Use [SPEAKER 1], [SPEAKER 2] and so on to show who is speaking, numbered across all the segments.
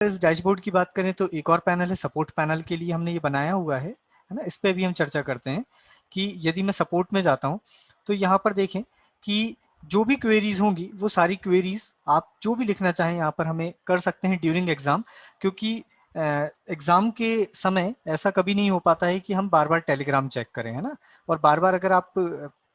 [SPEAKER 1] इस डैशबोर्ड की बात करें तो एक और पैनल है सपोर्ट पैनल के लिए हमने ये बनाया हुआ है ना। इस पे भी हम चर्चा करते हैं कि यदि मैं सपोर्ट में जाता हूँ तो यहाँ पर देखें कि जो भी क्वेरीज होंगी वो सारी क्वेरीज आप जो भी लिखना चाहें यहाँ पर हमें कर सकते हैं ड्यूरिंग एग्जाम, क्योंकि एग्जाम के समय ऐसा कभी नहीं हो पाता है कि हम बार बार टेलीग्राम चेक करें, है ना। और बार बार अगर आप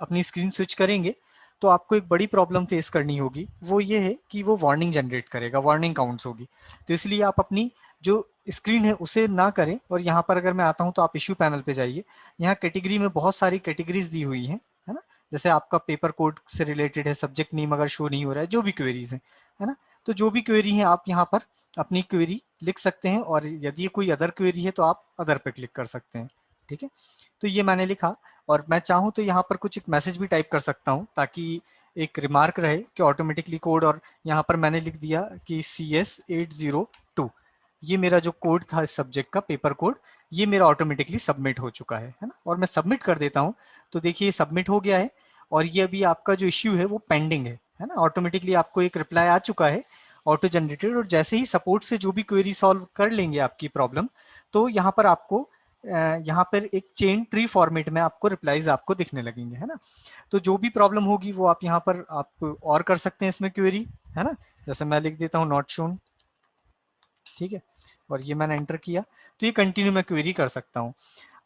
[SPEAKER 1] अपनी स्क्रीन स्विच करेंगे तो आपको एक बड़ी प्रॉब्लम फेस करनी होगी, वो ये है कि वो वार्निंग जनरेट करेगा, वार्निंग काउंट्स होगी। तो इसलिए आप अपनी जो स्क्रीन है उसे ना करें। और यहाँ पर अगर मैं आता हूँ तो आप इश्यू पैनल पे जाइए, यहाँ कैटेगरी में बहुत सारी कैटेगरीज दी हुई हैं, है ना। जैसे आपका पेपर कोड से रिलेटेड है, सब्जेक्ट नेम अगर शो नहीं हो रहा है, जो भी क्वेरीज हैं, है ना। तो जो भी क्वेरी है आप यहाँ पर अपनी क्वेरी लिख सकते हैं, और यदि कोई अदर क्वेरी है तो आप अदर पे क्लिक कर सकते हैं, ठीक है। तो ये मैंने लिखा, और मैं चाहूँ तो यहाँ पर कुछ एक मैसेज भी टाइप कर सकता हूँ ताकि एक रिमार्क रहे कि ऑटोमेटिकली कोड। और यहाँ पर मैंने लिख दिया कि CS802, ये मेरा जो कोड था इस सब्जेक्ट का पेपर कोड, ये मेरा ऑटोमेटिकली सबमिट हो चुका है ना। और मैं सबमिट कर देता हूँ तो देखिए सबमिट हो गया है। और ये अभी आपका जो इश्यू है वो पेंडिंग है ना। ऑटोमेटिकली आपको एक रिप्लाई आ चुका है ऑटो जनरेटेड। और जैसे ही सपोर्ट से जो भी क्वेरी सॉल्व कर लेंगे आपकी प्रॉब्लम, तो यहाँ पर आपको यहाँ पर एक चेन ट्री फॉर्मेट में आपको रिप्लाईज आपको दिखने लगेंगे, है ना। तो जो भी प्रॉब्लम होगी वो आप यहाँ पर आप और कर सकते हैं इसमें क्वेरी, है ना। जैसे मैं लिख देता हूँ नॉट शोन, ठीक है, और ये मैंने एंटर किया तो ये कंटिन्यू मैं क्वेरी कर सकता हूँ।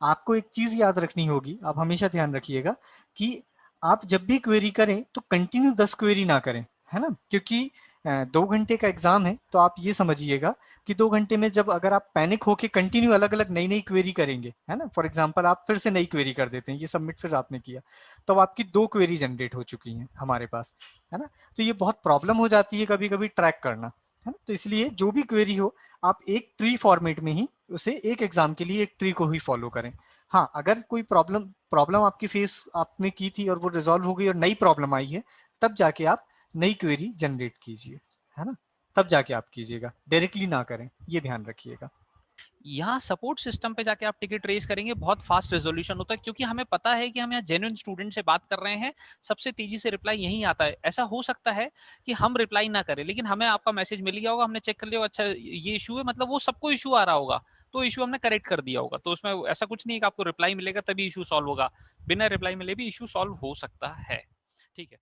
[SPEAKER 1] आपको एक चीज याद रखनी होगी, आप हमेशा ध्यान रखिएगा कि आप जब भी क्वेरी करें तो कंटिन्यू 10 क्वेरी ना करें, है ना। क्योंकि 2 घंटे का एग्जाम है, तो आप ये समझिएगा कि 2 घंटे में जब अगर आप पैनिक होके कंटिन्यू अलग अलग नई नई क्वेरी करेंगे, है ना, फॉर एग्जाम्पल आप फिर से नई क्वेरी कर देते हैं, ये सबमिट फिर आपने किया, तो आपकी 2 क्वेरी जनरेट हो चुकी हैं हमारे पास, है ना। तो ये बहुत प्रॉब्लम हो जाती है कभी कभी ट्रैक करना, है ना। तो इसलिए जो भी क्वेरी हो आप एक ट्री फॉर्मेट में ही उसे एक एग्जाम के लिए एक ट्री को ही फॉलो करें। हाँ, अगर कोई प्रॉब्लम प्रॉब्लम आपकी फेस आपने की थी और वो रिजॉल्व हो गई और नई प्रॉब्लम आई है, तब जाके आप नई क्वेरी जनरेट कीजिए, है ना। तब जाके आप कीजिएगा, डायरेक्टली ना करें, ये ध्यान रखिएगा।
[SPEAKER 2] यहाँ सपोर्ट सिस्टम पे जाके आप टिकट रेज करेंगे, बहुत फास्ट रेजोल्यूशन होता है, क्योंकि हमें पता है कि हम यहाँ जेन्युइन स्टूडेंट से बात कर रहे हैं, सबसे तेजी से रिप्लाई यहीं आता है। ऐसा हो सकता है कि हम रिप्लाई ना करें, लेकिन हमें आपका मैसेज मिल गया होगा, हमने चेक कर लिया, अच्छा ये इशू है, मतलब वो सबको इशू आ रहा होगा, तो इशू हमने करेक्ट कर दिया होगा। तो उसमें ऐसा कुछ नहीं है कि आपको रिप्लाई मिलेगा तभी इशू सॉल्व होगा, बिना रिप्लाई मिले भी इशू सॉल्व हो सकता है। ठीक है।